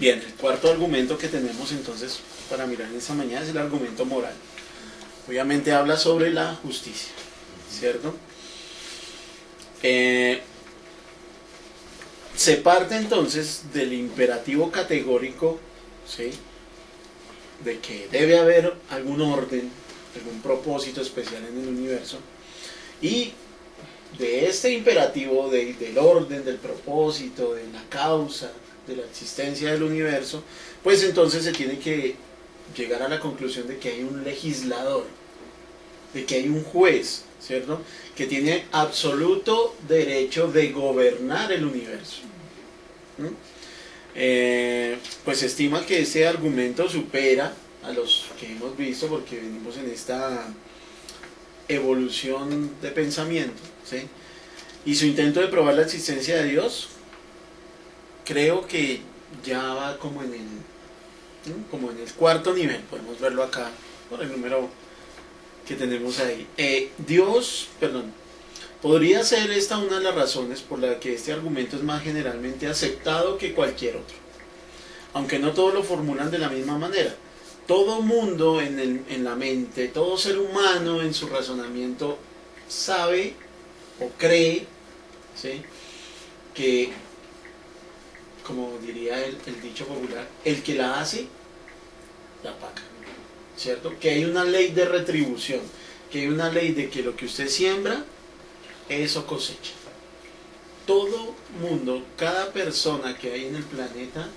Bien, el cuarto argumento que tenemos entonces para mirar en esta mañana es el argumento moral. Obviamente habla sobre la justicia, ¿cierto? Se parte entonces del imperativo categórico, ¿sí?, de que debe haber algún orden, algún propósito especial en el universo, y de este imperativo del orden, del propósito, de la causa, de la existencia del universo, pues entonces se tiene que llegar a la conclusión de que hay un legislador, de que hay un juez, ¿cierto?, que tiene absoluto derecho de gobernar el universo. Pues se estima que ese argumento supera a los que hemos visto, porque venimos en esta evolución de pensamiento, ¿sí? Y su intento de probar la existencia de Dios, creo que ya va como en el cuarto nivel. Podemos verlo acá por el número que tenemos ahí. Podría ser esta una de las razones por la que este argumento es más generalmente aceptado que cualquier otro, aunque no todos lo formulan de la misma manera. Todo mundo en la mente, todo ser humano en su razonamiento sabe o cree, ¿sí?, que, como diría el dicho popular, el que la hace, la paga, ¿cierto? Que hay una ley de retribución, que hay una ley de que lo que usted siembra, eso cosecha. Todo mundo, cada persona que hay en el planeta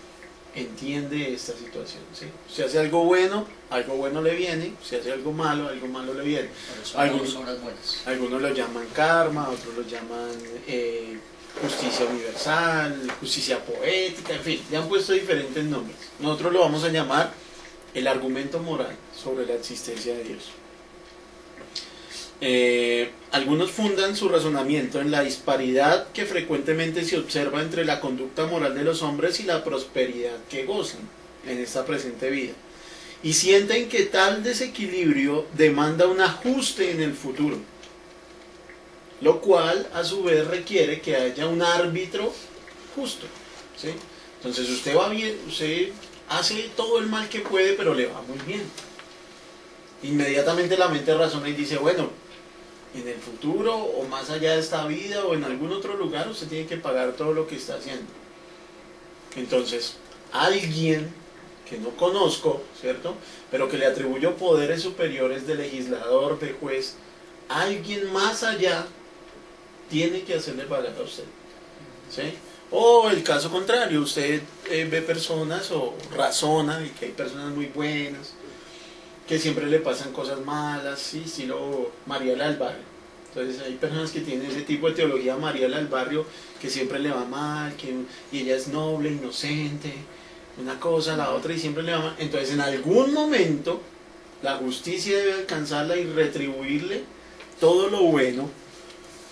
entiende esta situación, ¿sí? Si hace algo bueno le viene; si hace algo malo le viene. Algunos lo llaman karma, otros lo llaman justicia universal, justicia poética, en fin, le han puesto diferentes nombres. Nosotros lo vamos a llamar el argumento moral sobre la existencia de Dios. Algunos fundan su razonamiento en la disparidad que frecuentemente se observa entre la conducta moral de los hombres y la prosperidad que gozan en esta presente vida, y sienten que tal desequilibrio demanda un ajuste en el futuro, lo cual a su vez requiere que haya un árbitro justo, ¿sí? Entonces usted va bien, usted hace todo el mal que puede, pero le va muy bien. Inmediatamente la mente razona y dice, bueno, en el futuro o más allá de esta vida o en algún otro lugar usted tiene que pagar todo lo que está haciendo. Entonces, alguien que no conozco, ¿cierto?, pero que le atribuyo poderes superiores de legislador, de juez, alguien más allá tiene que hacerle pagar a usted, ¿sí? O el caso contrario, usted ve personas o razona y que hay personas muy buenas, que siempre le pasan cosas malas, ¿sí?, estilo Mariela del Barrio. Entonces hay personas que tienen ese tipo de teología Mariela del Barrio, que siempre le va mal, y ella es noble, inocente, una cosa, la otra, y siempre le va mal. Entonces en algún momento la justicia debe alcanzarla y retribuirle todo lo bueno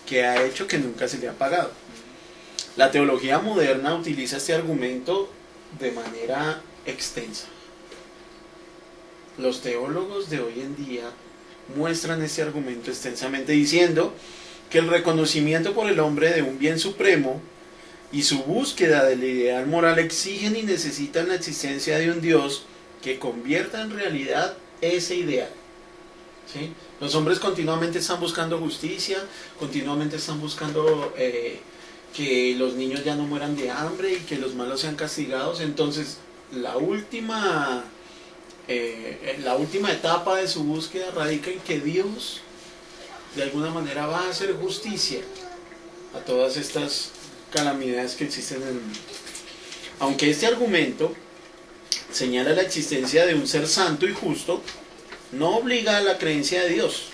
que ha hecho, que nunca se le ha pagado. La teología moderna utiliza este argumento de manera extensa. Los teólogos de hoy en día muestran este argumento extensamente, diciendo que el reconocimiento por el hombre de un bien supremo y su búsqueda del ideal moral exigen y necesitan la existencia de un Dios que convierta en realidad ese ideal, ¿sí? Los hombres continuamente están buscando justicia, continuamente están buscando que los niños ya no mueran de hambre y que los malos sean castigados. Entonces la última etapa de su búsqueda radica en que Dios de alguna manera va a hacer justicia a todas estas calamidades que existen en el mundo. Aunque este argumento señala la existencia de un ser santo y justo, no obliga a la creencia de Dios,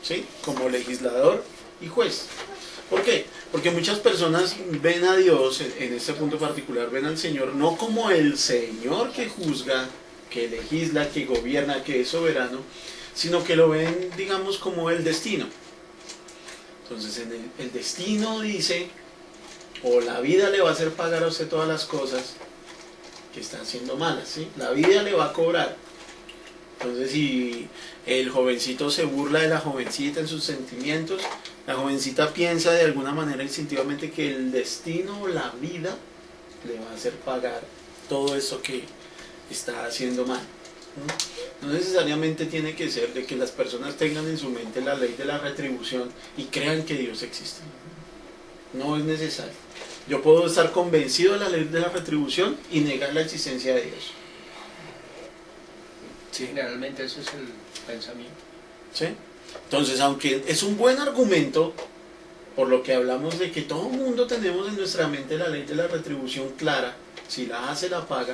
¿sí?, como legislador y juez. ¿Por qué? Porque muchas personas ven a Dios, en este punto particular, ven al Señor no como el Señor que juzga, que legisla, que gobierna, que es soberano, sino que lo ven, digamos, como el destino. Entonces el destino dice, o la vida le va a hacer pagar a usted todas las cosas que están siendo malas, ¿sí? La vida le va a cobrar. Entonces, si el jovencito se burla de la jovencita en sus sentimientos, la jovencita piensa de alguna manera instintivamente que el destino o la vida le va a hacer pagar todo eso que está haciendo mal. No necesariamente tiene que ser de que las personas tengan en su mente la ley de la retribución y crean que Dios existe. No es necesario. Yo puedo estar convencido de la ley de la retribución y negar la existencia de Dios. Sí, generalmente ese es el pensamiento. ¿Sí? Entonces, aunque es un buen argumento, por lo que hablamos de que todo el mundo tenemos en nuestra mente la ley de la retribución clara, si la hace la paga,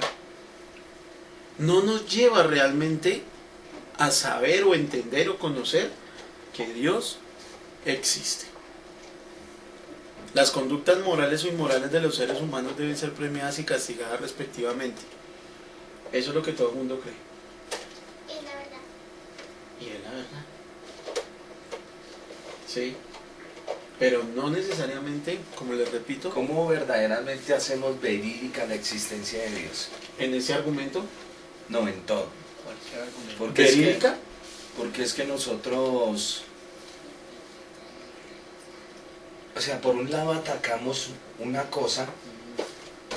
no nos lleva realmente a saber o entender o conocer que Dios existe. Las conductas morales o inmorales de los seres humanos deben ser premiadas y castigadas respectivamente. Eso es lo que todo el mundo cree. Es la verdad. Y es la verdad. Sí. Pero no necesariamente, como les repito, ¿Cómo verdaderamente hacemos verídica la existencia de Dios? en ese argumento, No, en todo. Cualquier argumento. Porque es que, verídica, porque es que nosotros, o sea, por un lado atacamos una cosa,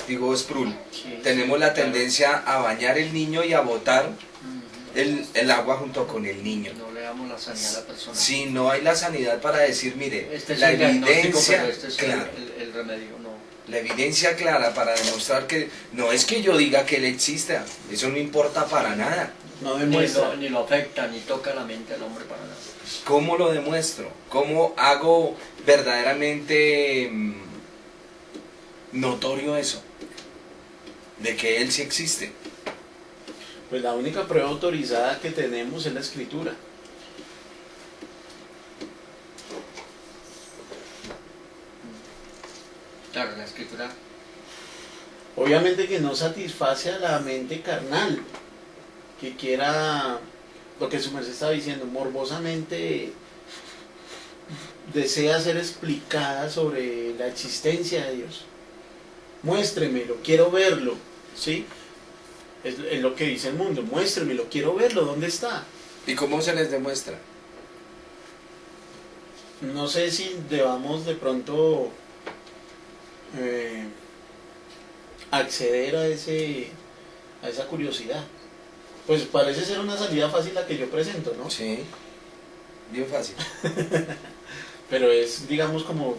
digo Sproul, Sí, tenemos sí, la claro. tendencia a bañar el niño y a botar Ujú. el agua junto con el niño. No le damos la sanidad a la persona. Si no hay la sanidad para decir, mire, Este es la el diagnóstico, evidencia, pero este es claro, el remedio, no. la evidencia clara para demostrar que no es que yo diga que él exista, eso no importa para nada. no Ni demuestra. ni lo afecta, ni toca la mente al hombre para nada. ¿Cómo lo demuestro? ¿Cómo hago verdaderamente notorio eso? De que él sí existe. Pues la única prueba autorizada que tenemos es la escritura. Claro, la escritura. Obviamente que no satisface a la mente carnal, que quiera, lo que su merced está diciendo, morbosamente desea ser explicada sobre la existencia de Dios. Muéstremelo, quiero verlo, ¿sí? Es lo que dice el mundo, muéstremelo, quiero verlo, ¿dónde está? ¿Y cómo se les demuestra? No sé si debamos de pronto acceder a esa curiosidad. Pues parece ser una salida fácil la que yo presento, ¿no? Sí, bien fácil. Pero es, digamos, como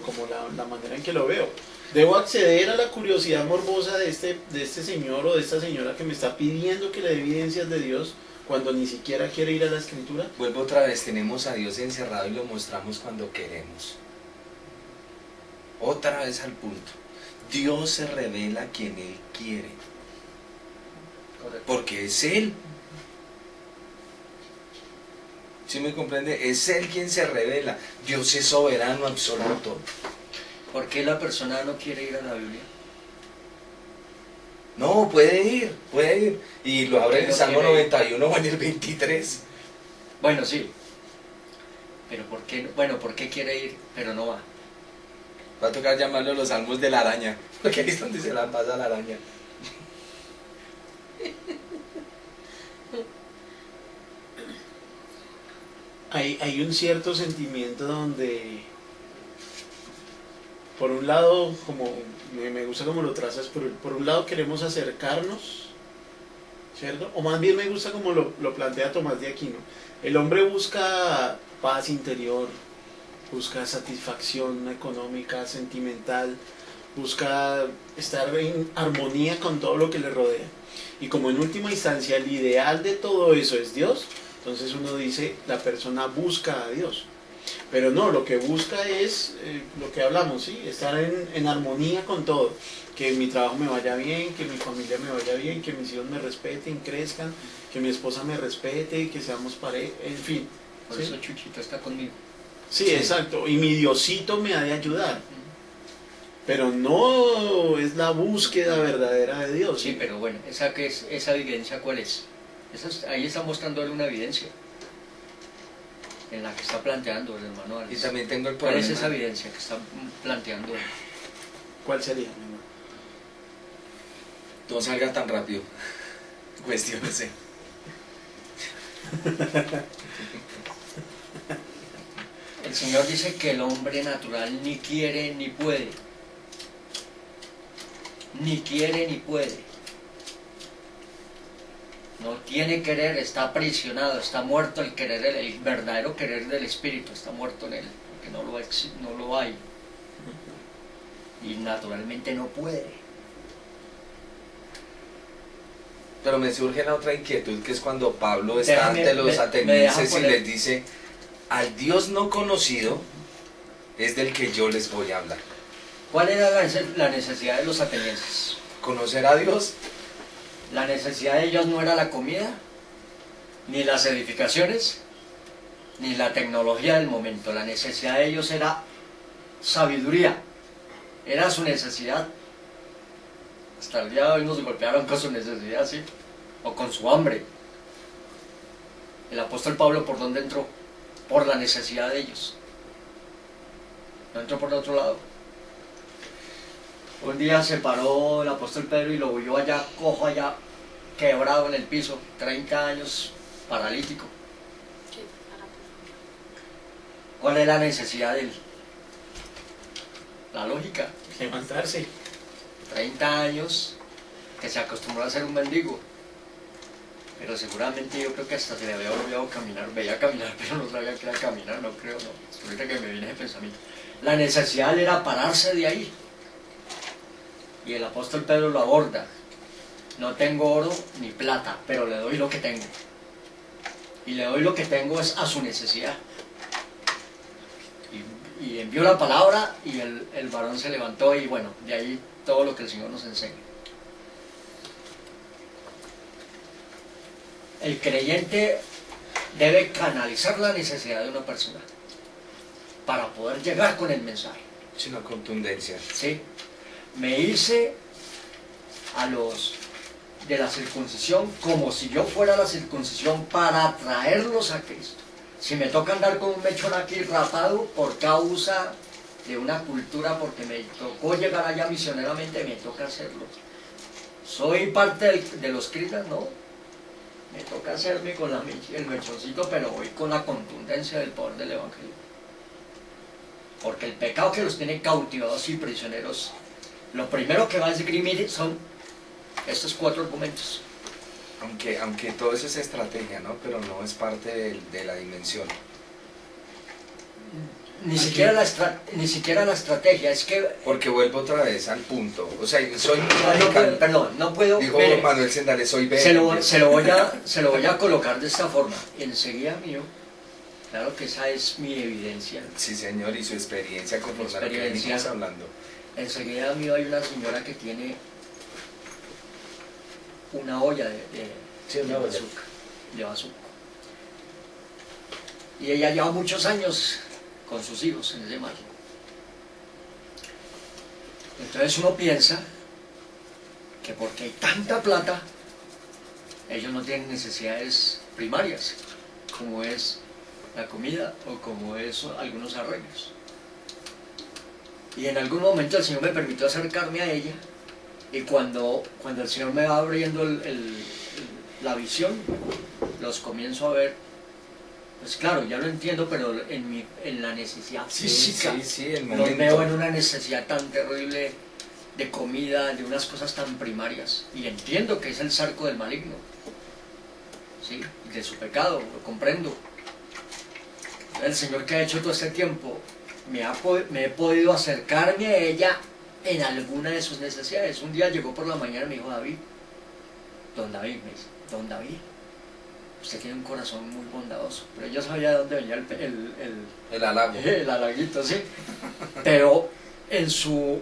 la manera en que lo veo. Debo acceder a la curiosidad morbosa de este señor o de esta señora que me está pidiendo que le dé evidencias de Dios cuando ni siquiera quiere ir a la escritura. Vuelvo otra vez, tenemos a Dios encerrado y lo mostramos cuando queremos. Otra vez al punto. Dios se revela a quien Él quiere, Correcto. porque es Él. ¿Sí me comprende? Es Él quien se revela. Dios es soberano absoluto. ¿Por qué la persona no quiere ir a la Biblia? No, puede ir. Y lo abre en el No Salmo quiere ir. 91 o en el 23. Bueno, sí. Pero ¿por qué? Bueno, ¿por qué quiere ir? Pero no va. Va a tocar llamarlo los salmos de la araña, porque ahí es donde se la pasa la araña. Hay un cierto sentimiento donde, por un lado, como me gusta como lo trazas, por un lado queremos acercarnos, ¿cierto? O más bien me gusta como lo plantea Tomás de Aquino. El hombre busca paz interior, busca satisfacción económica, sentimental, busca estar en armonía con todo lo que le rodea. Y como en última instancia el ideal de todo eso es Dios, entonces uno dice, la persona busca a Dios. Pero no, lo que busca es lo que hablamos, ¿sí? Estar en armonía con todo. Que mi trabajo me vaya bien, que mi familia me vaya bien, que mis hijos me respeten, crezcan, que mi esposa me respete, que seamos pareja, en fin. Por ¿sí? eso Chuchito está conmigo. Sí, exacto. Y mi Diosito me ha de ayudar. Pero no es la búsqueda verdadera de Dios. Sí, pero bueno, esa evidencia, ¿cuál es? Ahí está mostrándole una evidencia en la que está planteando el hermano Y Alex. también tengo el ¿Cuál problema. es esa evidencia que está planteando él? ¿Cuál sería, mi hermano? No salga tan rápido. Cuestiónese. El Señor dice que el hombre natural ni quiere ni puede. ni quiere ni puede. No tiene querer, está aprisionado, está muerto el querer, el verdadero querer del espíritu, está muerto en él, porque no lo hay. Y naturalmente no puede. Pero me surge la otra inquietud, que es cuando Pablo está ante los me deja atenienses y poner- les dice, al Dios no conocido es del que yo les voy a hablar. ¿Cuál era la necesidad de los atenienses? ¿Conocer a Dios? La necesidad de ellos no era la comida, ni las edificaciones, ni la tecnología del momento. La necesidad de ellos era sabiduría. Era su necesidad. Hasta el día de hoy nos golpearon con su necesidad, ¿sí? O con su hambre. El apóstol Pablo, ¿por dónde entró? Por la necesidad de ellos. No entró por el otro lado. Un día se paró el apóstol Pedro y lo vio allá, cojo allá, quebrado en el piso, 30 años, paralítico. ¿Cuál es la necesidad de él? La lógica. Levantarse. 30 años que se acostumbró a ser un mendigo. Pero seguramente yo creo que hasta se le había olvidado caminar, veía caminar, pero no sabía que era caminar, no creo, no. Ahorita que me viene ese pensamiento. La necesidad era pararse de ahí. Y el apóstol Pedro lo aborda. No tengo oro ni plata, pero le doy lo que tengo. Y le doy lo que tengo es a su necesidad. Y envió la palabra y el varón se levantó y bueno, de ahí todo lo que el Señor nos enseña. El creyente debe canalizar la necesidad de una persona para poder llegar con el mensaje. Es una contundencia. ¿Sí? Me hice a los de la circuncisión como si yo fuera la circuncisión para atraerlos a Cristo. Si me toca andar con un mechón aquí rapado por causa de una cultura, porque me tocó llegar allá misioneramente, me toca hacerlo. ¿Soy parte de los cristas? No. Me toca hacerme con el mechoncito, pero voy con la contundencia del poder del Evangelio. Porque el pecado que los tiene cautivados y prisioneros, lo primero que va a esgrimir son estos 4 argumentos. Aunque todo eso es estrategia, ¿no? Pero no es parte de la dimensión. Ni siquiera la estrategia, es que... Porque vuelvo otra vez al punto. O sea, soy muy No radical. puedo, perdón, no puedo... Dijo mire, Manuel Sendales, soy se lo vehemente. voy a colocar de esta forma. Enseguida mío, claro que esa es mi evidencia. Sí, señor, y su experiencia conforme a lo que Experiencia. venimos hablando. Enseguida mío hay una señora que tiene una olla Sí, una olla. de bazuco. Y ella lleva muchos años con sus hijos en ese mar. Entonces uno piensa que porque hay tanta plata, ellos no tienen necesidades primarias, como es la comida o como es algunos arreglos. Y en algún momento el Señor me permitió acercarme a ella, y cuando el Señor me va abriendo la visión, los comienzo a ver. Pues claro, ya lo entiendo, pero en la necesidad física, Sí, el los momento. veo en una necesidad tan terrible de comida, de unas cosas tan primarias, y entiendo que es el cerco del maligno, ¿sí? De su pecado, lo comprendo. El Señor que ha hecho todo este tiempo, me he podido acercarme a ella en alguna de sus necesidades. Un día llegó por la mañana y me dijo, David, don David, me dice, don David, usted tiene un corazón muy bondadoso. Pero yo sabía de dónde venía El halago. el halaguito, sí. Pero en su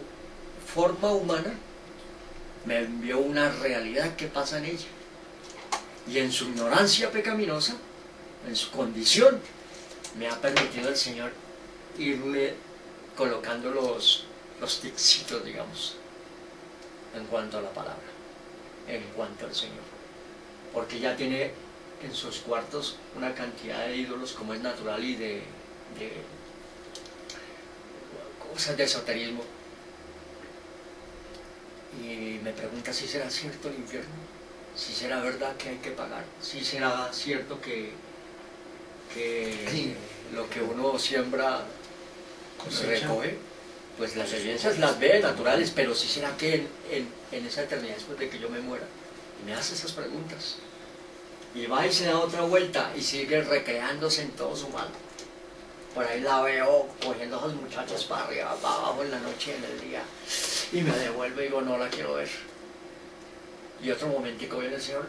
forma humana me envió una realidad que pasa en ella. Y en su ignorancia pecaminosa, en su condición, me ha permitido el Señor irle colocando los ticsitos, digamos, en cuanto a la palabra, en cuanto al Señor. Porque ya tiene en sus cuartos una cantidad de ídolos como es natural y de cosas de esoterismo. Y me pregunta si será cierto el infierno, si será verdad que hay que pagar, si será cierto que lo que uno siembra Cosecha. recoge. pues las evidencias las ve naturales, pero sí será que en esa eternidad después de que yo me muera, y me hace esas preguntas, y va y se da otra vuelta y sigue recreándose en todo su mal. Por ahí la veo cogiendo a los muchachos para arriba, para abajo en la noche y en el día, y me devuelve y digo, no la quiero ver. Y otro momentico viene el Señor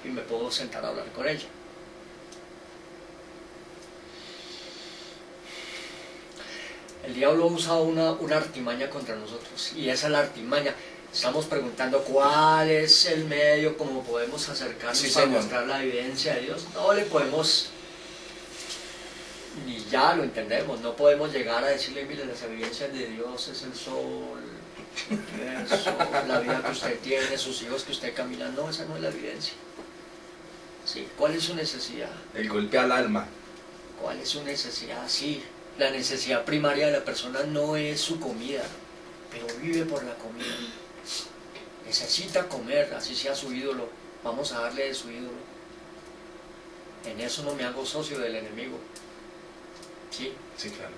y me puedo sentar a hablar con ella. El diablo usa una artimaña contra nosotros, y esa es la artimaña. Estamos preguntando cuál es el medio, cómo podemos acercarnos para mostrar la evidencia de Dios. No le podemos, ni ya lo entendemos, no podemos llegar a decirle, mire, las evidencias de Dios es el sol, el universo, la vida que usted tiene, sus hijos que usted camina. No, esa no es la evidencia. ¿Sí? ¿Cuál es su necesidad? El golpe al alma. ¿Cuál es su necesidad? Sí, la necesidad primaria de la persona no es su comida, pero vive por la comida. Necesita comer, así sea su ídolo, vamos a darle de su ídolo. En eso no me hago socio del enemigo. ¿Sí? Sí, claro.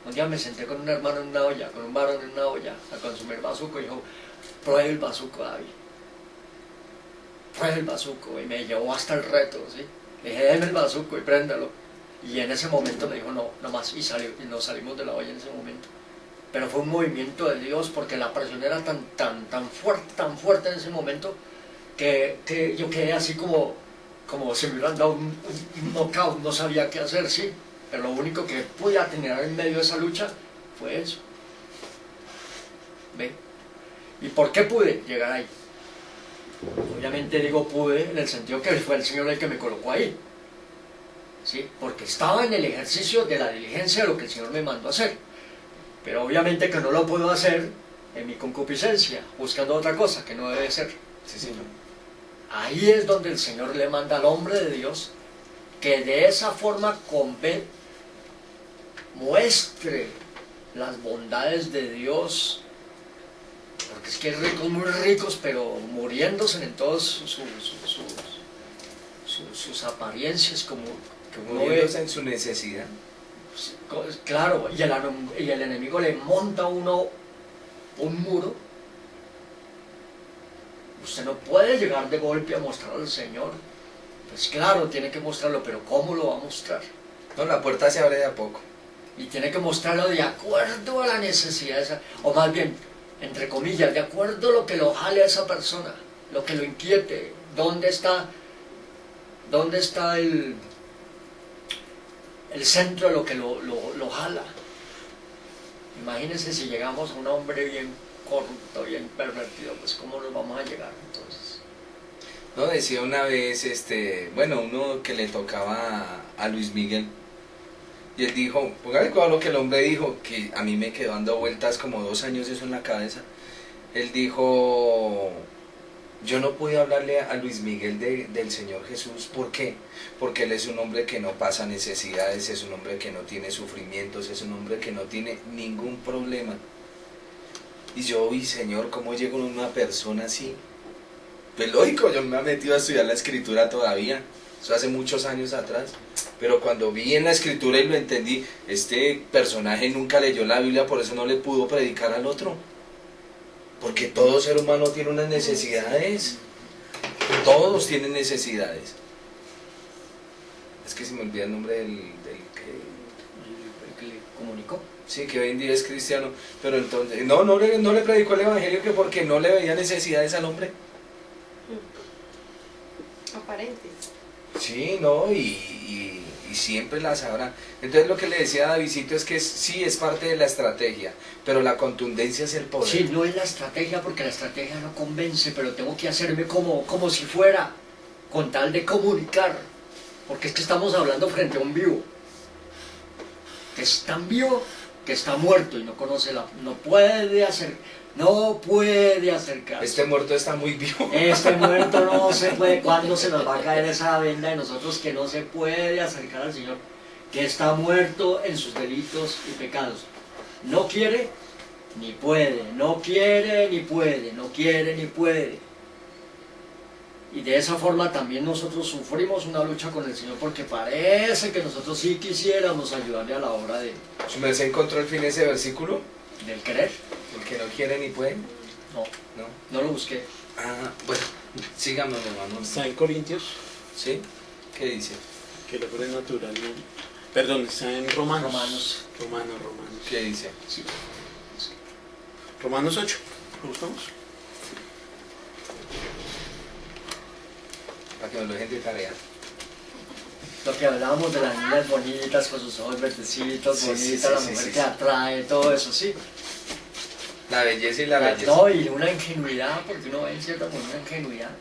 Un día me senté con un hermano en una olla, con un varón en una olla, a consumir bazuco, y dijo, pruebe el bazuco, David. Pruebe el bazuco, y me llevó hasta el reto, ¿sí? Le dije, déme el bazuco y préndalo. Y en ese momento me dijo, no, no más, y nos salimos de la olla en ese momento. Pero fue un movimiento de Dios, porque la presión era tan fuerte en ese momento, que yo quedé así como si me hubieran dado un knockout, no sabía qué hacer, sí. Pero lo único que pude tener en medio de esa lucha fue eso. ¿Ve? ¿Y por qué pude llegar ahí? Obviamente digo pude en el sentido que fue el Señor el que me colocó ahí. ¿Sí? Porque estaba en el ejercicio de la diligencia de lo que el Señor me mandó a hacer. Pero obviamente que no lo puedo hacer en mi concupiscencia, buscando otra cosa que no debe ser. Sí, señor. Ahí es donde el Señor le manda al hombre de Dios que de esa forma muestre las bondades de Dios, porque es que hay ricos muy ricos, pero muriéndose en todas sus apariencias, como que uno ve. Muriéndose en su necesidad. Claro, y el enemigo le monta a uno un muro. Usted no puede llegar de golpe a mostrar al Señor. Pues claro, tiene que mostrarlo, pero ¿cómo lo va a mostrar? No, la puerta se abre de a poco. Y tiene que mostrarlo de acuerdo a la necesidad de esa, o más bien, entre comillas, de acuerdo a lo que lo jale a esa persona, lo que lo inquiete, dónde está el centro de lo que lo jala. Imagínense si llegamos a un hombre bien corrupto, bien pervertido, pues ¿cómo nos vamos a llegar entonces? No, decía una vez, uno que le tocaba a Luis Miguel, y él dijo, póngale cuidado lo que el hombre dijo, que a mí me quedó dando vueltas como 2 años eso en la cabeza. Él dijo, yo no pude hablarle a Luis Miguel del Señor Jesús. ¿Por qué? Porque él es un hombre que no pasa necesidades, es un hombre que no tiene sufrimientos, es un hombre que no tiene ningún problema. Y yo vi, Señor, ¿cómo llega una persona así? Pues lógico, yo me he metido a estudiar la escritura todavía, eso hace muchos años atrás, pero cuando vi en la escritura y lo entendí, este personaje nunca leyó la Biblia, por eso no le pudo predicar al otro. Porque todo ser humano tiene unas necesidades, todos tienen necesidades. Es que se me olvida el nombre del que le comunicó. Sí, que hoy en día es cristiano, pero entonces, no le predicó el evangelio que porque no le veía necesidades al hombre. Aparentes. Sí, no, y siempre las habrá. Entonces lo que le decía a Davidcito es que sí es parte de la estrategia, pero la contundencia es el poder. Sí, no es la estrategia, porque la estrategia no convence, pero tengo que hacerme como si fuera, con tal de comunicar, porque es que estamos hablando frente a un vivo, que es tan vivo que está muerto y no conoce no puede acercarse. Este muerto está muy vivo. Este muerto no se puede. ¿Cuándo se nos va a caer esa venda de nosotros que no se puede acercar al Señor? Que está muerto en sus delitos y pecados. No quiere ni puede, no quiere ni puede, no quiere ni puede. Y de esa forma también nosotros sufrimos una lucha con el Señor, porque parece que nosotros sí quisiéramos ayudarle a la obra de Él. ¿Su merced encontró al fin ese versículo? Del querer. El que no quiere ni puede. No, No. no lo busqué. Ah, bueno, sigamos, hermano. Está en Corintios, ¿Sí? ¿Qué dice? que el hombre natural no. Perdón, está en Romanos. Romanos. Romanos. ¿Qué dice? Sí. Romanos 8. ¿Lo buscamos? Para que nos lo dejen de tarea. Lo que hablábamos de las niñas bonitas con sus ojos verdecitos, Sí, bonitas, sí, la sí, mujer sí, que sí. atrae, todo eso, sí. La belleza y la belleza. No, y una ingenuidad, porque uno ve en cierta forma una ingenuidad.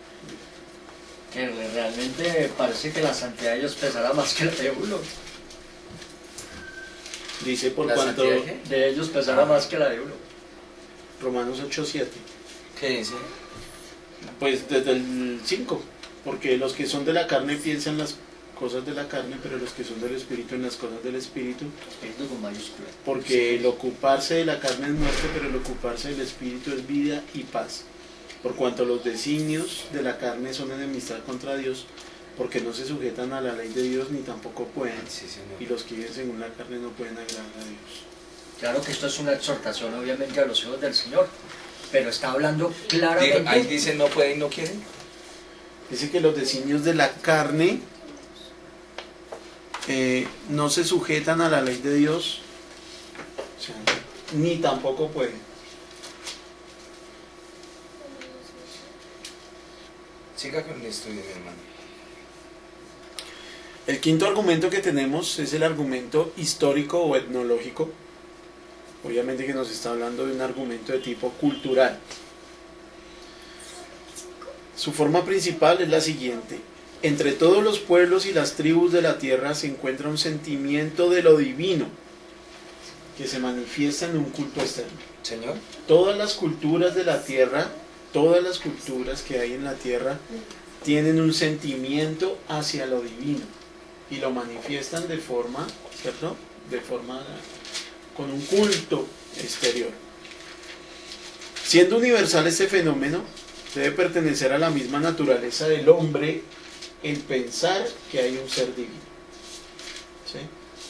Que realmente parece que la santidad de ellos pesará más que la de uno. Dice por ¿La cuanto. santidad qué? De ellos pesará más que la de uno. Romanos 8:7. ¿Qué dice? Pues desde el 5. Porque los que son de la carne piensan las cosas de la carne, pero los que son del espíritu en las cosas del espíritu. Espíritu con mayúscula. Porque el ocuparse de la carne es muerte, pero el ocuparse del espíritu es vida y paz. Por cuanto los designios de la carne son enemistad contra Dios, porque no se sujetan a la ley de Dios ni tampoco pueden. Sí, señor. Y los que viven según la carne no pueden agradar a Dios. Claro que esto es una exhortación obviamente a los hijos del Señor, pero está hablando Digo, claramente. ahí dice no puede y no quiere. Dice que los designios de la carne no se sujetan a la ley de Dios, o sea, ni tampoco pueden. Siga con el estudio, mi hermano. El quinto argumento que tenemos es el argumento histórico o etnológico. Obviamente que nos está hablando de un argumento de tipo cultural. Su forma principal es la siguiente. Entre todos los pueblos y las tribus de la tierra se encuentra un sentimiento de lo divino que se manifiesta en un culto externo. Señor. Todas las culturas de la tierra, todas las culturas que hay en la tierra tienen un sentimiento hacia lo divino y lo manifiestan de forma, ¿cierto? De forma con un culto exterior. Siendo universal este fenómeno, debe pertenecer a la misma naturaleza del hombre el pensar que hay un ser divino. ¿Sí?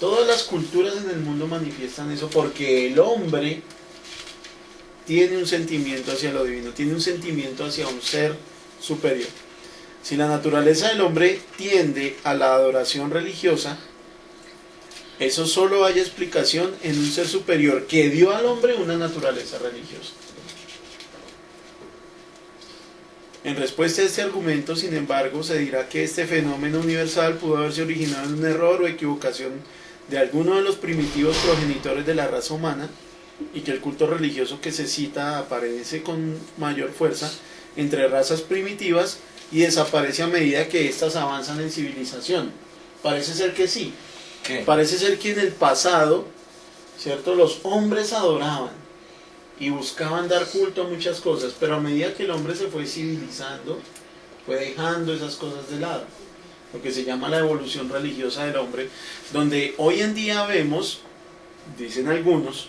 Todas las culturas en el mundo manifiestan eso porque el hombre tiene un sentimiento hacia lo divino, tiene un sentimiento hacia un ser superior. Si la naturaleza del hombre tiende a la adoración religiosa, eso solo hay explicación en un ser superior que dio al hombre una naturaleza religiosa. En respuesta a este argumento, sin embargo, se dirá que este fenómeno universal pudo haberse originado en un error o equivocación de alguno de los primitivos progenitores de la raza humana y que el culto religioso que se cita aparece con mayor fuerza entre razas primitivas y desaparece a medida que éstas avanzan en civilización. Parece ser que sí. ¿Qué? Parece ser que en el pasado, ¿cierto? Los hombres adoraban y buscaban dar culto a muchas cosas, pero a medida que el hombre se fue civilizando, fue dejando esas cosas de lado. Lo que se llama la evolución religiosa del hombre, donde hoy en día vemos, dicen algunos,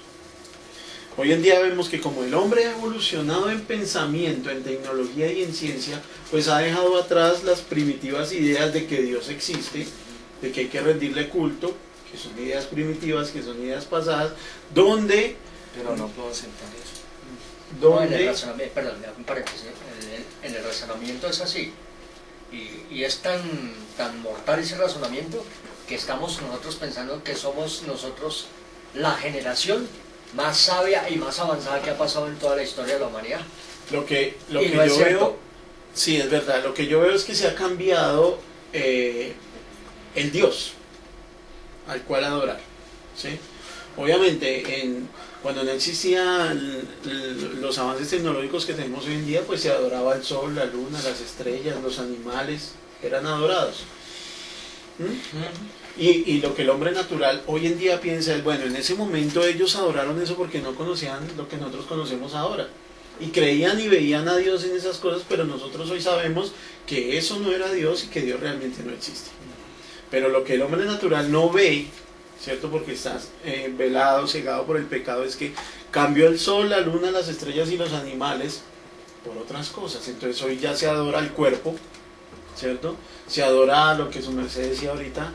hoy en día vemos que como el hombre ha evolucionado en pensamiento, en tecnología y en ciencia, pues ha dejado atrás las primitivas ideas de que Dios existe, de que hay que rendirle culto, que son ideas primitivas, que son ideas pasadas, donde Pero no puedo aceptar eso. No, en el donde razonamiento, perdón, un paréntesis, en el razonamiento es así. Y es tan mortal ese razonamiento que estamos nosotros pensando que somos nosotros la generación más sabia y más avanzada que ha pasado en toda la historia de la humanidad. lo que Y no yo es cierto. veo, sí es verdad, lo que yo veo es que se ha cambiado el Dios al cual adorar, ¿sí? Obviamente cuando no existían los avances tecnológicos que tenemos hoy en día, pues se adoraba el sol, la luna, las estrellas, los animales, eran adorados. Y lo que el hombre natural hoy en día piensa es, bueno, en ese momento ellos adoraron eso porque no conocían lo que nosotros conocemos ahora. Y creían y veían a Dios en esas cosas, pero nosotros hoy sabemos que eso no era Dios y que Dios realmente no existe. Pero lo que el hombre natural no ve, ¿cierto? Porque está velado, cegado por el pecado, es que cambió el sol, la luna, las estrellas y los animales por otras cosas. Entonces hoy ya se adora el cuerpo, ¿cierto? Se adora lo que su merced decía ahorita,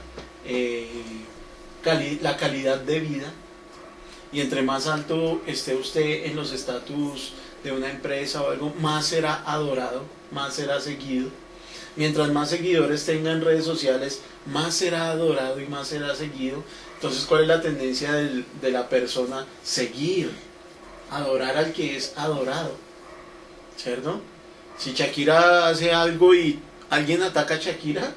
la calidad de vida, Y entre más alto esté usted en los estatus de una empresa o algo, más será adorado, más será seguido. Mientras más seguidores tenga en redes sociales, más será adorado y más será seguido. Entonces, ¿cuál es la tendencia de la persona? Seguir, adorar al que es adorado, ¿cierto? Si Shakira hace algo y alguien ataca a Shakira,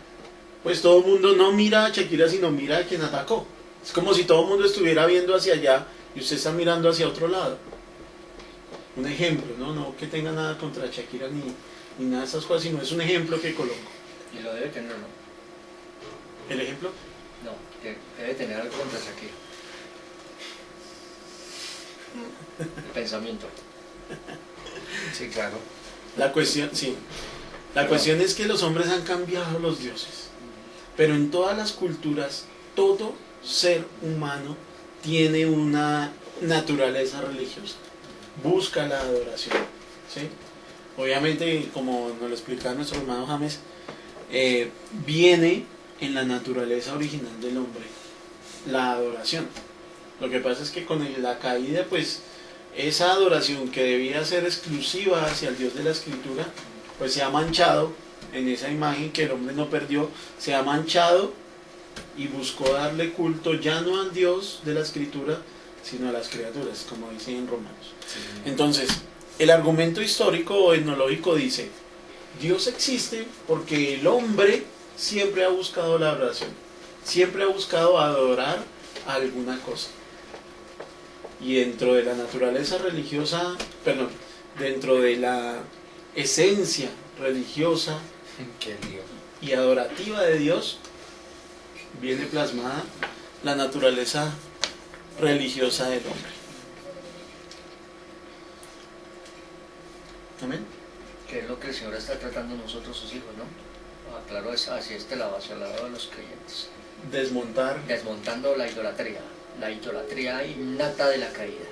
pues todo el mundo no mira a Shakira, sino mira a quien atacó. Es como si todo el mundo estuviera viendo hacia allá y usted está mirando hacia otro lado. Un ejemplo, no que tenga nada contra Shakira ni nada de esas cosas, sino es un ejemplo que coloco. Y lo debe tener, ¿no? ¿El ejemplo? No, que debe tener algo contra Shakira. El pensamiento. Sí, claro. La cuestión, sí. La cuestión es que los hombres han cambiado los dioses. Pero en todas las culturas, todo ser humano tiene una naturaleza religiosa. Busca la adoración. ¿Sí? Obviamente, como nos lo explicaba nuestro hermano James, viene en la naturaleza original del hombre la adoración. Lo que pasa es que con la caída, pues, esa adoración que debía ser exclusiva hacia el Dios de la Escritura, pues se ha manchado en esa imagen que el hombre no perdió, se ha manchado y buscó darle culto ya no al Dios de la Escritura, sino a las criaturas, como dice en Romanos. Sí. Entonces, el argumento histórico o etnológico dice, Dios existe porque el hombre siempre ha buscado la adoración, siempre ha buscado adorar a alguna cosa. Y dentro de la naturaleza religiosa, perdón, dentro de la esencia religiosa Qué lío. y adorativa de Dios, viene plasmada la naturaleza religiosa del hombre. Amén. Que es lo que el Señor está tratando nosotros, sus hijos, ¿no? Claro, es hacia este lado, hacia el lado de los creyentes. Desmontar. Desmontando la idolatría innata de la caída.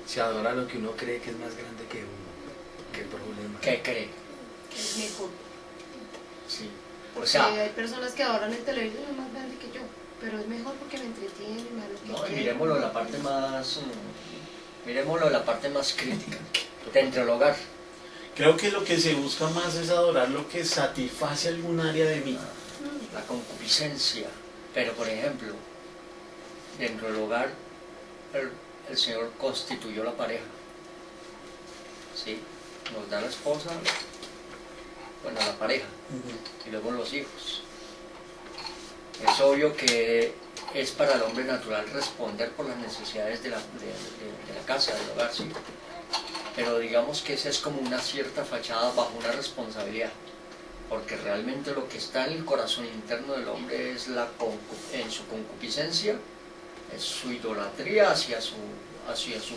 Se adora lo que uno cree que es más grande que uno. Qué problema. ¿Qué cree? Que es mejor. Sí. O Porque sea, hay personas que adoran el televisor es más grande que yo, pero es mejor porque me entretiene, me da lo que no, y quiero. miremoslo de la parte más crítica, dentro del hogar. Creo que lo que se busca más es adorar lo que satisface algún área de mí. La concupiscencia. Pero, por ejemplo, dentro del hogar, el Señor constituyó la pareja. ¿Sí? Nos da la esposa, bueno, la pareja, y luego los hijos. Es obvio que es para el hombre natural responder por las necesidades de la casa, del hogar, ¿sí? Pero digamos que esa es como una cierta fachada bajo una responsabilidad. Porque realmente lo que está en el corazón interno del hombre es en su concupiscencia, es su idolatría hacia su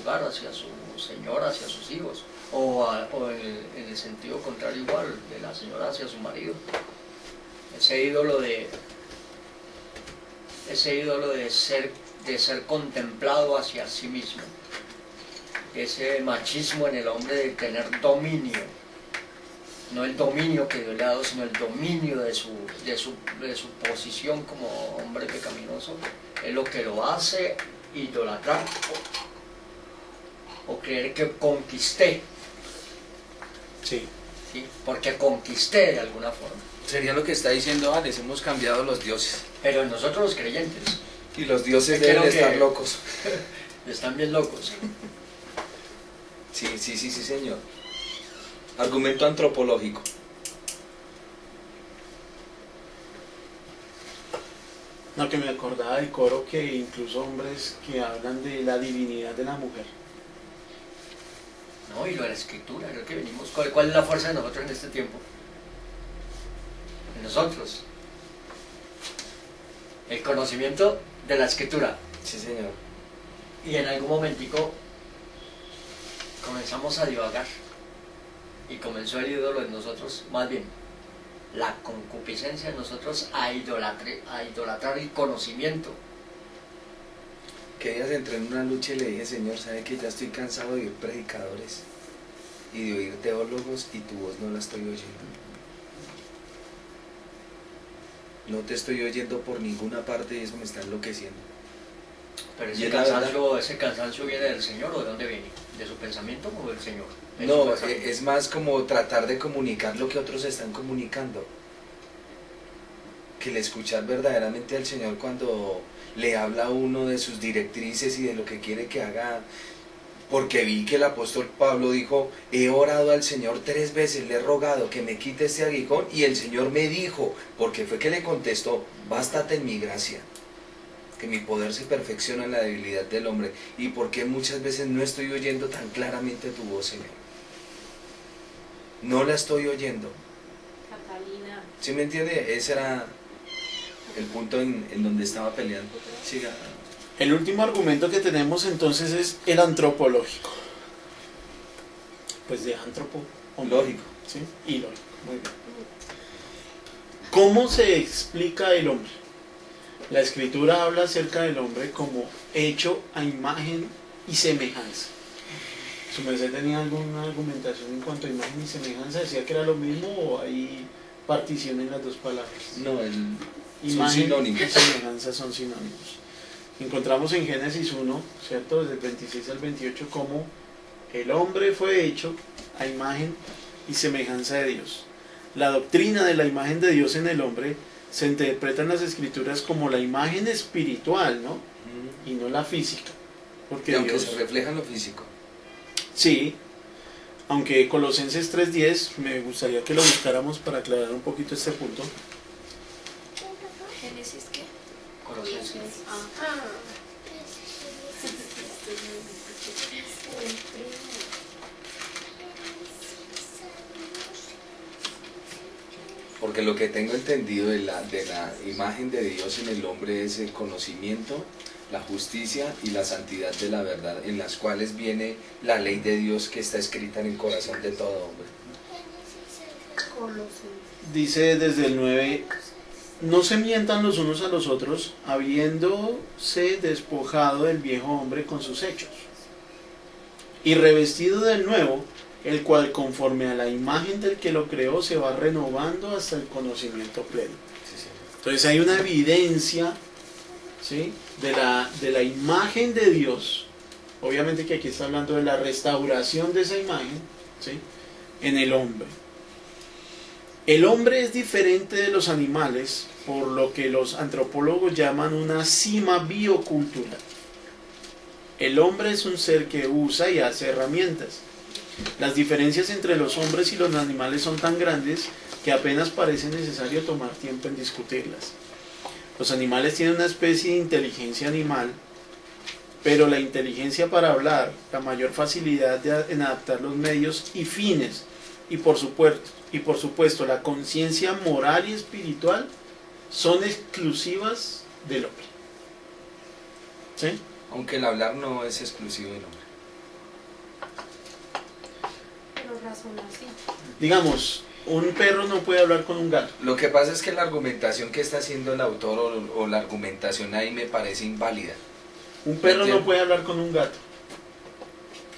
hogar, hacia su señora, hacia sus hijos, o en el sentido contrario igual, de la señora hacia su marido. Ese ídolo de ser contemplado hacia sí mismo, ese machismo en el hombre de tener dominio. No el dominio que Dios le ha dado, sino el dominio de su posición como hombre pecaminoso, es lo que lo hace idolatrar o creer que conquisté, Sí. ¿sí? Porque conquisté de alguna forma. Sería lo que está diciendo Alex, hemos cambiado los dioses. Pero nosotros los creyentes Y los dioses Creo deben que- estar locos. están bien locos. Sí, señor. Argumento antropológico. No, que me acordaba del coro que incluso hombres que hablan de la divinidad de la mujer. No, y lo de la escritura, creo que venimos. ¿Cuál es la fuerza de nosotros en este tiempo? En nosotros. El conocimiento de la escritura. Sí, señor. Y en algún momentico comenzamos a divagar. Y comenzó el ídolo en nosotros, más bien, la concupiscencia en nosotros a idolatrar el conocimiento. Que días entré en una lucha y le dije, Señor, ¿sabe que ya estoy cansado de oír predicadores y de oír teólogos y tu voz no la estoy oyendo? No te estoy oyendo por ninguna parte y eso me está enloqueciendo. Pero Y es la ese cansancio viene del Señor, ¿o de dónde viene? ¿De su pensamiento o del Señor? ¿De su No, pensamiento? es más como tratar de comunicar lo que otros están comunicando. Que el escuchar verdaderamente al Señor cuando le habla a uno de sus directrices y de lo que quiere que haga. Porque vi que el apóstol Pablo dijo, he orado al Señor 3 veces, le he rogado que me quite este aguijón, y el Señor me dijo, porque fue que le contestó, bástate en mi gracia, que mi poder se perfecciona en la debilidad del hombre. Y porque muchas veces no estoy oyendo tan claramente tu voz, Señor. No la estoy oyendo. Catalina. ¿Sí me entiende? Ese era el punto en donde estaba peleando. Siga. El último argumento que tenemos entonces es el antropológico. Pues de antropo, Lógico. ¿sí? Y lógico. Muy bien. ¿Cómo se explica el hombre? La escritura habla acerca del hombre como hecho a imagen y semejanza. ¿Su merced tenía alguna argumentación en cuanto a imagen y semejanza? ¿Decía que era lo mismo o hay partición en las dos palabras? No, son Imagen sinónimos. y semejanza son sinónimos. Encontramos en Génesis 1, ¿cierto? Desde el 26 al 28, cómo el hombre fue hecho a imagen y semejanza de Dios. La doctrina de la imagen de Dios en el hombre se interpreta en las escrituras como la imagen espiritual, ¿no? Y no la física. Porque Y aunque Dios, se refleja en lo físico. sí, aunque Colosenses 3:10, me gustaría que lo buscáramos para aclarar un poquito este punto. ¿Génesis qué? Colosenses. Ah. Porque lo que tengo entendido de la imagen de Dios en el hombre es el conocimiento, la justicia y la santidad de la verdad, en las cuales viene la ley de Dios que está escrita en el corazón de todo hombre. Dice desde el 9, no se mientan los unos a los otros, habiéndose despojado del viejo hombre con sus hechos, y revestido del nuevo, el cual conforme a la imagen del que lo creó se va renovando hasta el conocimiento pleno. Entonces hay una evidencia, ¿sí?, de la imagen de Dios. Obviamente que aquí está hablando de la restauración de esa imagen, ¿sí?, en el hombre. El hombre es diferente de los animales, por lo que los antropólogos llaman una cima biocultural. El hombre es un ser que usa y hace herramientas. Las diferencias entre los hombres y los animales son tan grandes que apenas parece necesario tomar tiempo en discutirlas. Los animales tienen una especie de inteligencia animal, pero la inteligencia para hablar, la mayor facilidad en adaptar los medios y fines, y por supuesto la conciencia moral y espiritual son exclusivas del hombre. ¿Sí? Aunque el hablar no es exclusivo del hombre. Pero razona sí. Digamos, un perro no puede hablar con un gato. Lo que pasa es que la argumentación que está haciendo el autor o la argumentación ahí me parece inválida. Un perro no puede hablar con un gato,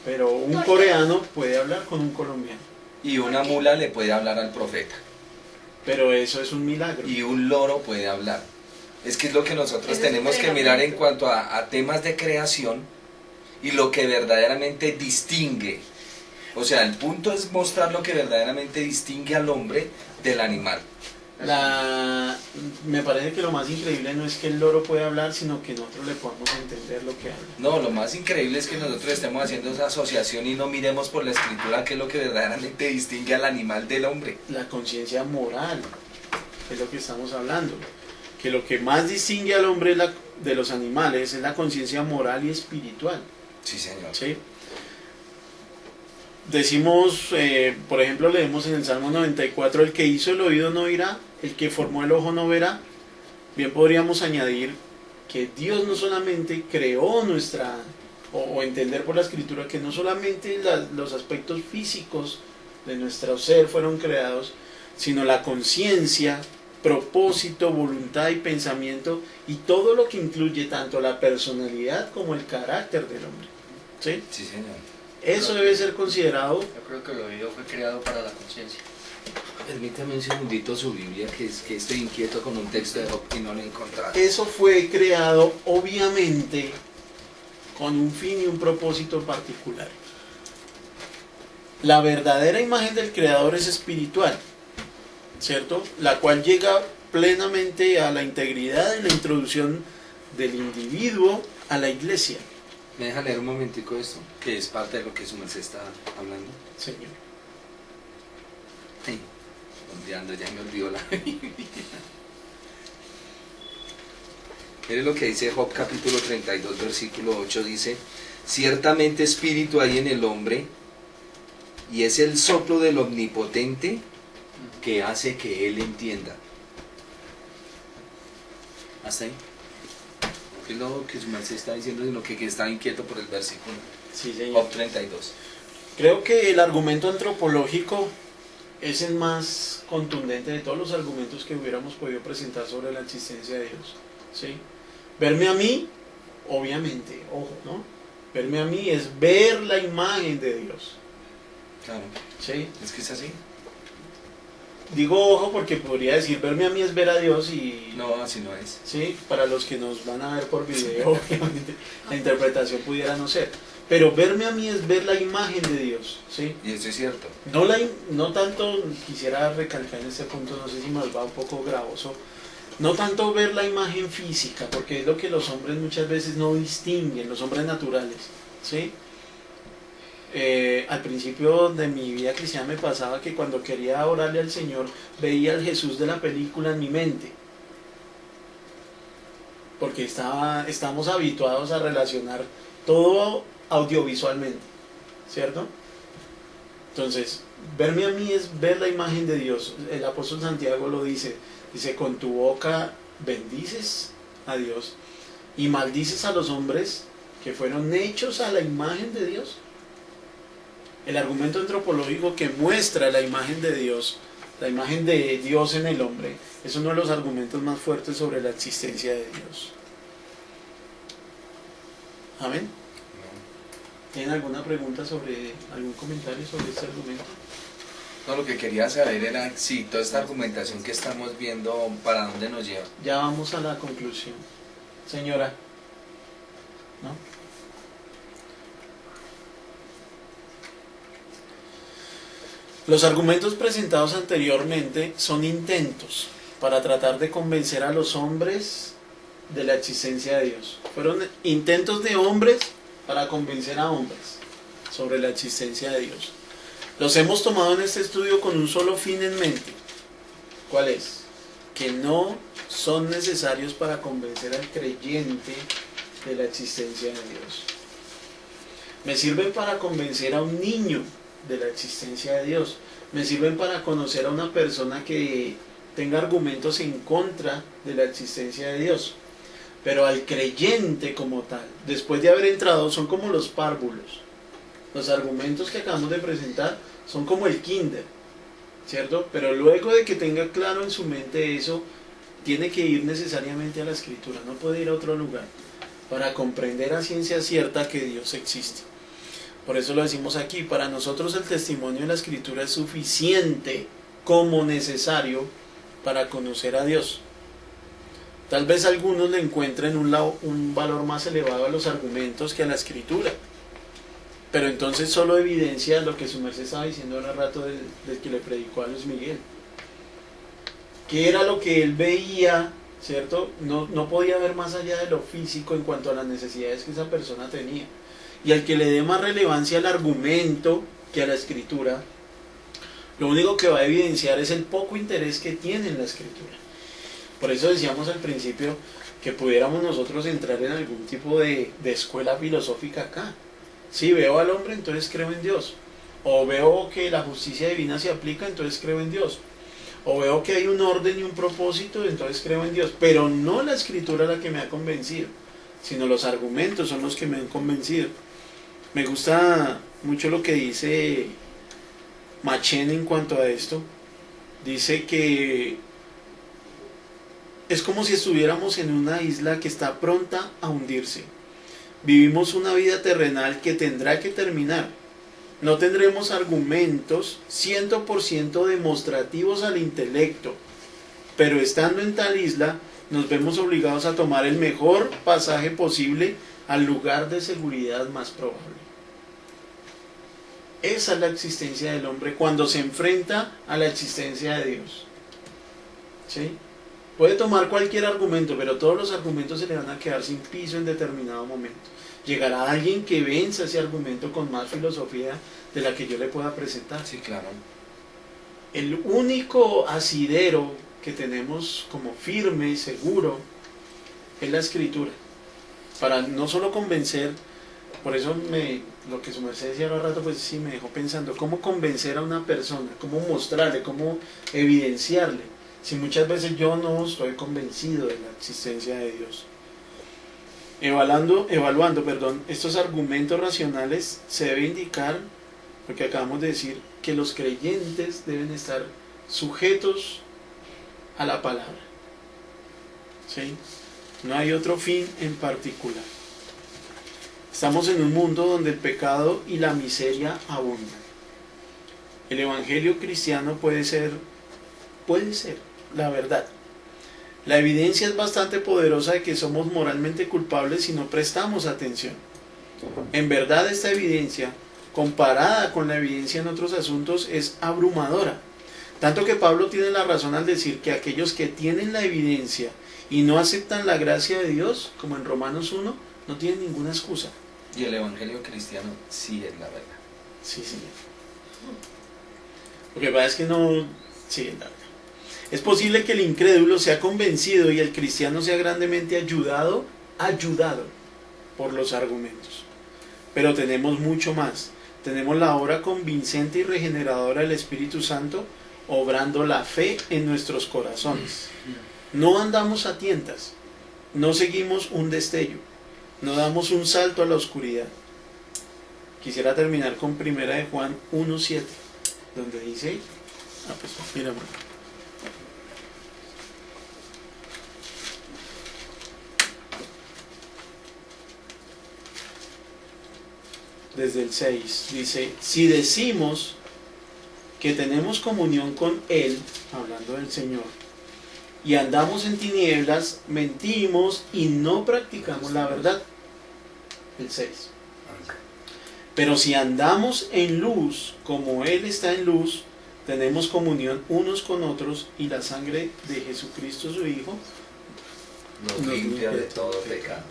pero un coreano puede hablar con un colombiano. Y una mula le puede hablar al profeta. Pero eso es un milagro. Y un loro puede hablar. Es que es lo que nosotros Eso es tenemos que mirar en entrenamiento. cuanto a temas de creación y lo que verdaderamente distingue. O sea, el punto es mostrar lo que verdaderamente distingue al hombre del animal. Me parece que lo más increíble no es que el loro pueda hablar, sino que nosotros le podamos entender lo que habla. No, lo más increíble es que nosotros estemos haciendo esa asociación y no miremos por la escritura qué es lo que verdaderamente distingue al animal del hombre. La conciencia moral es lo que estamos hablando. Que lo que más distingue al hombre de los animales es la conciencia moral y espiritual. Sí, señor. ¿Sí? Decimos, por ejemplo, leemos en el Salmo 94, el que hizo el oído no oirá, el que formó el ojo no verá. Bien podríamos añadir que Dios no solamente creó o entender por la escritura que no solamente los aspectos físicos de nuestro ser fueron creados, sino la conciencia, propósito, voluntad y pensamiento, y todo lo que incluye tanto la personalidad como el carácter del hombre. ¿Sí? Sí, señor. Eso debe ser considerado. Yo creo que el oído fue creado para la conciencia. Permítame un segundito su Biblia, que es que estoy inquieto con un texto de Job y no lo he encontrado. Eso fue creado obviamente con un fin y un propósito particular. La verdadera imagen del Creador es espiritual, ¿cierto? La cual llega plenamente a la integridad en la introducción del individuo a la iglesia. ¿Me deja leer un momentico esto? Que es parte de lo que su merced está hablando. Señor. Ay, ¿dónde ando? Ya me olvidó la Biblia. Mire lo que dice Job capítulo 32, versículo 8, dice: ciertamente espíritu hay en el hombre, y es el soplo del omnipotente que hace que él entienda. Hasta ahí. Es lo que su merced está diciendo, sino que está inquieto por el versículo. Sí, señor. Job 32. Creo que el argumento antropológico es el más contundente de todos los argumentos que hubiéramos podido presentar sobre la existencia de Dios. ¿Sí? Verme a mí, obviamente, ojo, ¿no? Verme a mí es ver la imagen de Dios. Claro. ¿Sí? Es que es así. Digo ojo porque podría decir verme a mí es ver a Dios y... No, así no es. Sí, para los que nos van a ver por video, obviamente, la interpretación pudiera no ser. Pero verme a mí es ver la imagen de Dios, ¿sí? Y eso es cierto. No tanto, quisiera recalcar en este punto, no sé si me va un poco gravoso, no tanto ver la imagen física, porque es lo que los hombres muchas veces no distinguen, los hombres naturales, ¿sí? Al principio de mi vida cristiana me pasaba que cuando quería orarle al Señor veía al Jesús de la película en mi mente, porque estamos habituados a relacionar todo audiovisualmente, ¿cierto? Entonces, verme a mí es ver la imagen de Dios. El apóstol Santiago lo dice, con tu boca bendices a Dios y maldices a los hombres que fueron hechos a la imagen de Dios. El argumento antropológico que muestra la imagen de Dios, la imagen de Dios en el hombre, es uno de los argumentos más fuertes sobre la existencia de Dios. Amén. ¿Tienen alguna pregunta algún comentario sobre este argumento? No, lo que quería saber era si toda esta argumentación que estamos viendo, ¿para dónde nos lleva? Ya vamos a la conclusión. Señora, ¿no? Los argumentos presentados anteriormente son intentos para tratar de convencer a los hombres de la existencia de Dios. Fueron intentos de hombres para convencer a hombres sobre la existencia de Dios. Los hemos tomado en este estudio con un solo fin en mente. ¿Cuál es? Que no son necesarios para convencer al creyente de la existencia de Dios. Me sirven para convencer a un niño de la existencia de Dios. Me sirven para conocer a una persona que tenga argumentos en contra de la existencia de Dios. Pero al creyente como tal, después de haber entrado, son como los párvulos. Los argumentos que acabamos de presentar son como el kinder, ¿cierto? Pero luego de que tenga claro en su mente eso, tiene que ir necesariamente a la Escritura, no puede ir a otro lugar, para comprender a ciencia cierta que Dios existe. Por eso lo decimos aquí, para nosotros el testimonio de la Escritura es suficiente como necesario para conocer a Dios. Tal vez algunos le encuentren un valor más elevado a los argumentos que a la Escritura, pero entonces solo evidencia lo que su merced estaba diciendo hace rato del que le predicó a Luis Miguel, que era lo que él veía, ¿cierto? No podía ver más allá de lo físico en cuanto a las necesidades que esa persona tenía. Y al que le dé más relevancia al argumento que a la Escritura, lo único que va a evidenciar es el poco interés que tiene en la Escritura. Por eso decíamos al principio que pudiéramos nosotros entrar en algún tipo de escuela filosófica acá. Si veo al hombre, entonces creo en Dios. O veo que la justicia divina se aplica, entonces creo en Dios. O veo que hay un orden y un propósito, entonces creo en Dios. Pero no la Escritura la que me ha convencido, sino los argumentos son los que me han convencido. Me gusta mucho lo que dice Machen en cuanto a esto. Dice que es como si estuviéramos en una isla que está pronta a hundirse. Vivimos una vida terrenal que tendrá que terminar. No tendremos argumentos 100% demostrativos al intelecto, pero estando en tal isla nos vemos obligados a tomar el mejor pasaje posible al lugar de seguridad más probable. Esa es la existencia del hombre cuando se enfrenta a la existencia de Dios. ¿Sí? Puede tomar cualquier argumento, pero todos los argumentos se le van a quedar sin piso en determinado momento. Llegará alguien que venza ese argumento con más filosofía de la que yo le pueda presentar. Sí, claro. El único asidero que tenemos como firme, seguro, es la Escritura. Para no solo convencer, por eso lo que su merced decía hace rato, pues sí me dejó pensando, ¿cómo convencer a una persona? ¿Cómo mostrarle? ¿Cómo evidenciarle? Si muchas veces yo no estoy convencido de la existencia de Dios. Evaluando, estos argumentos racionales se debe indicar, porque acabamos de decir, que los creyentes deben estar sujetos a la palabra. ¿Sí? No hay otro fin en particular. Estamos en un mundo donde el pecado y la miseria abundan. El evangelio cristiano puede ser la verdad. La evidencia es bastante poderosa de que somos moralmente culpables si no prestamos atención. En verdad, esta evidencia, comparada con la evidencia en otros asuntos, es abrumadora. Tanto que Pablo tiene la razón al decir que aquellos que tienen la evidencia y no aceptan la gracia de Dios, como en Romanos 1, no tienen ninguna excusa. Y el evangelio cristiano sí es la verdad. Sí. Lo que pasa es que no... Sí, es la verdad. Es posible que el incrédulo sea convencido y el cristiano sea grandemente ayudado por los argumentos. Pero tenemos mucho más. Tenemos la obra convincente y regeneradora del Espíritu Santo obrando la fe en nuestros corazones. No andamos a tientas, no seguimos un destello, no damos un salto a la oscuridad. Quisiera terminar con 1 de Juan 1:7, donde dice, mira, desde el 6, dice, si decimos que tenemos comunión con Él, hablando del Señor, y andamos en tinieblas, mentimos y no practicamos la verdad. El 6. Pero si andamos en luz, como Él está en luz, tenemos comunión unos con otros y la sangre de Jesucristo su Hijo Nos limpia de todo pecado.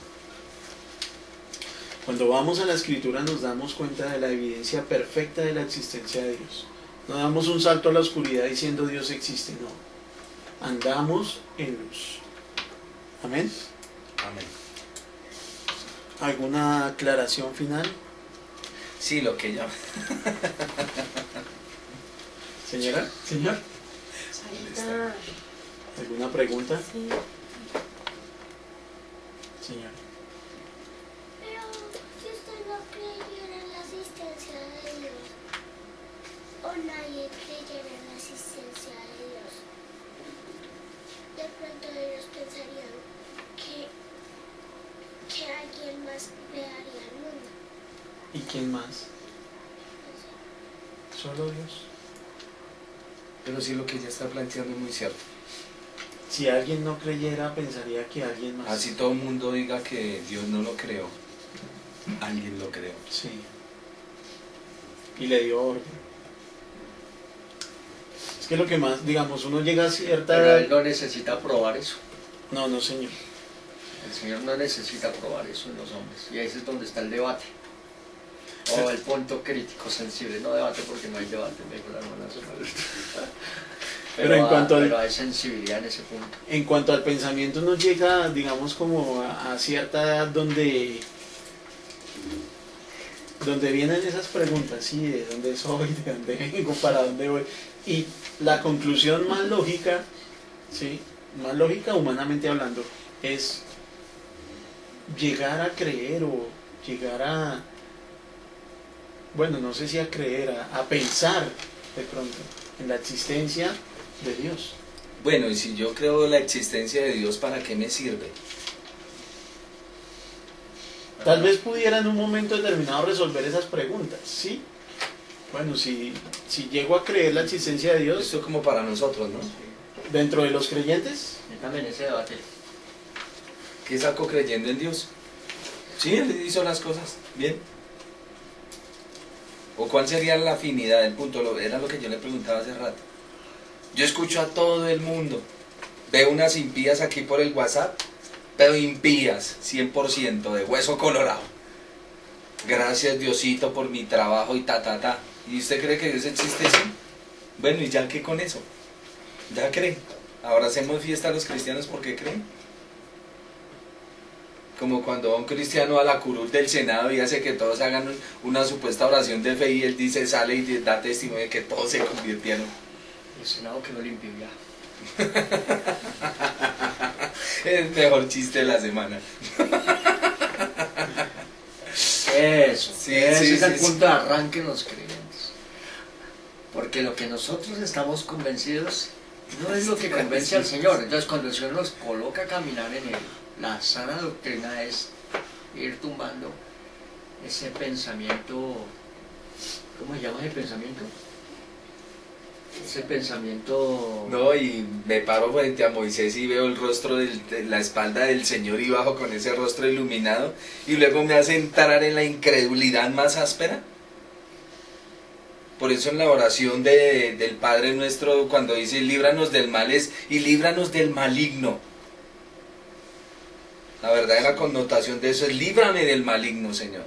Cuando vamos a la Escritura nos damos cuenta de la evidencia perfecta de la existencia de Dios. No damos un salto a la oscuridad diciendo Dios existe, no. Andamos en luz. Amén. Amén. ¿Alguna aclaración final? Sí, lo que yo... Señora, señor, Sarita, ¿alguna pregunta? sí. Señor. Pero si usted no creyera en la existencia de Dios, o nadie creyera en la existencia de Dios, de pronto ellos pensarían que alguien más crearía el mundo. ¿Y quién más? Solo Dios. Pero sí, lo que ella está planteando es muy cierto. Si alguien no creyera, pensaría que alguien más. Así todo el mundo diga que Dios no lo creó, alguien lo creó. Sí. Y le dio orden. Es que lo que más, digamos, uno llega a cierta Pero edad. él no necesita probar eso. No, no, señor. El Señor no necesita probar eso en los hombres. Y ahí es donde está el debate. O el punto crítico, sensible. No debate porque no hay debate, me dijo la hermana Somalia. Pero hay sensibilidad en ese punto. En cuanto al pensamiento, uno llega, digamos, como a cierta edad donde vienen esas preguntas, ¿sí? ¿De dónde soy? ¿De dónde vengo? ¿Para dónde voy? Y la conclusión más lógica, ¿sí? Más lógica humanamente hablando, es llegar a creer o llegar a, bueno, no sé si a creer, a pensar de pronto en la existencia de Dios. Bueno, y si yo creo la existencia de Dios, ¿para qué me sirve? Tal vez pudiera en un momento determinado resolver esas preguntas, ¿sí? Bueno, si llego a creer la existencia de Dios, Esto como para nosotros, ¿no? dentro de los creyentes, Y también ese debate. ¿Qué saco creyendo en Dios? Sí, él hizo las cosas bien. ¿O cuál sería la afinidad del punto? Era lo que yo le preguntaba hace rato. Yo escucho a todo el mundo. Veo unas impías aquí por el WhatsApp, pero impías, 100%, de hueso colorado. Gracias Diosito por mi trabajo y ta. ¿Y usted cree que Dios existe así? Bueno, ¿y ya qué con eso? ¿Ya creen? Ahora hacemos fiesta a los cristianos porque creen. Como cuando va un cristiano a la curul del Senado y hace que todos hagan una supuesta oración de fe y él dice, sale y da testimonio de que todos se convirtieron. El Senado quedó limpio ya. El mejor chiste de la semana. Eso, Sí, ese sí, es el sí, punto de arranque en los creyentes. Porque lo que nosotros estamos convencidos no es lo que convence al Señor. Entonces cuando el Señor nos coloca a caminar en él, la sana doctrina es ir tumbando ese pensamiento. ¿Cómo se llama ese pensamiento? Ese pensamiento... No, y me paro frente a Moisés y veo el rostro de la espalda del Señor y bajo con ese rostro iluminado y luego me hace entrar en la incredulidad más áspera. Por eso en la oración del Padre Nuestro, cuando dice líbranos del mal, es y líbranos del maligno. La verdadera connotación de eso es líbrame del maligno, Señor.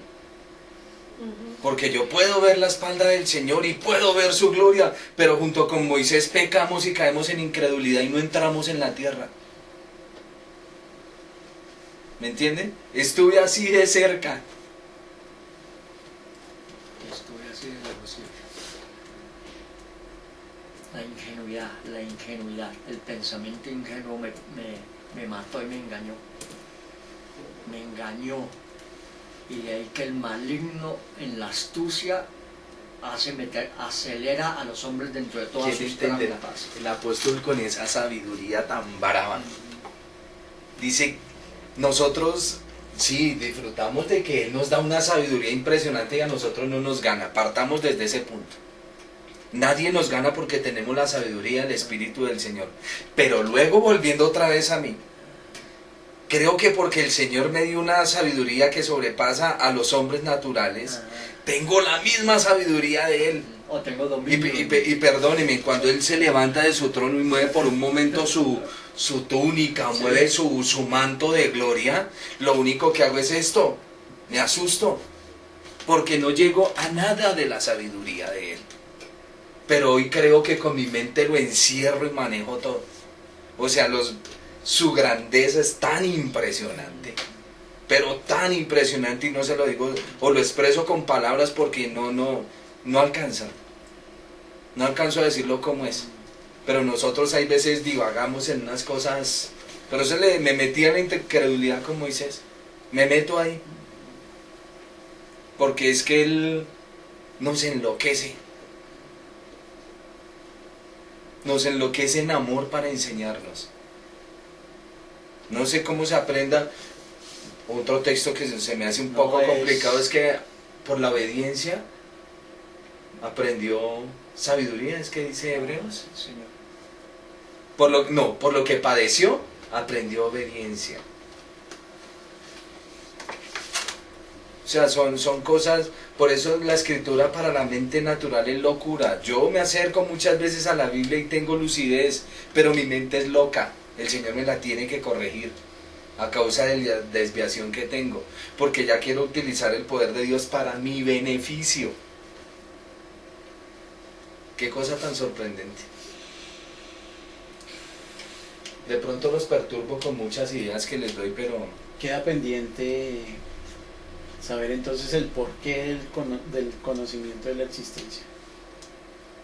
Porque yo puedo ver la espalda del Señor y puedo ver su gloria, pero junto con Moisés pecamos y caemos en incredulidad y no entramos en la tierra. ¿Me entienden? Estuve así de cerca. Estuve así de lejos, sí. La ingenuidad, el pensamiento ingenuo me mató y me engañó. Me engañó. Y de ahí que el maligno en la astucia acelera a los hombres dentro de todas sus trampas. El apóstol con esa sabiduría tan brava dice, nosotros sí disfrutamos de que Él nos da una sabiduría impresionante y a nosotros no nos gana. Partamos desde ese punto. Nadie nos gana porque tenemos la sabiduría del Espíritu del Señor. Pero luego volviendo otra vez a mí, creo que porque el Señor me dio una sabiduría que sobrepasa a los hombres naturales, tengo la misma sabiduría de Él. O tengo dominio. Y perdóneme, cuando Él se levanta de su trono y mueve por un momento su túnica, Sí. mueve su manto de gloria, lo único que hago es esto, me asusto, porque no llego a nada de la sabiduría de Él. Pero hoy creo que con mi mente lo encierro y manejo todo. O sea, su grandeza es tan impresionante, pero tan impresionante, y no se lo digo o lo expreso con palabras porque no alcanza. No alcanzo a decirlo como es. Pero nosotros hay veces divagamos en unas cosas. Pero eso me metí en la incredulidad con Moisés. Me meto ahí. Porque es que Él nos enloquece. Nos enloquece en amor para enseñarnos. No sé cómo se aprenda. Otro texto que se me hace un poco complicado es que por la obediencia aprendió sabiduría, es que dice Hebreos. Sí, Señor. Por lo que padeció, aprendió obediencia. O sea, son cosas, por eso la escritura para la mente natural es locura. Yo me acerco muchas veces a la Biblia y tengo lucidez, pero mi mente es loca. El Señor me la tiene que corregir a causa de la desviación que tengo, porque ya quiero utilizar el poder de Dios para mi beneficio. Qué cosa tan sorprendente. De pronto los perturbo con muchas ideas que les doy, pero Queda pendiente saber entonces el porqué del conocimiento de la existencia.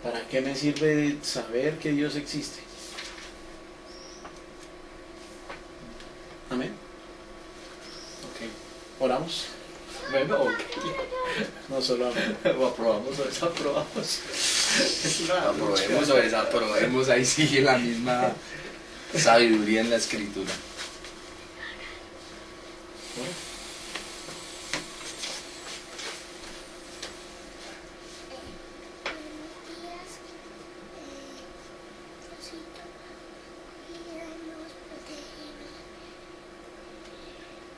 ¿Para qué me sirve saber que Dios existe? Amén. Ok. Oramos. Bueno, ok. No solo amén. O aprobamos o desaprobamos. Es una aprobemos o desaprobemos, ahí sigue la misma sabiduría en la escritura. Buenos días, Diosito, cuídanos, protégenos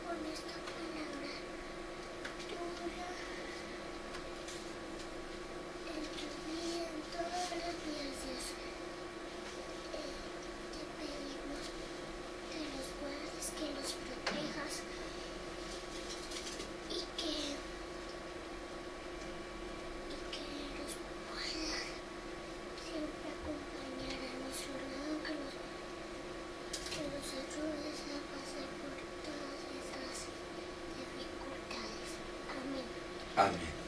con esta palabra Amén.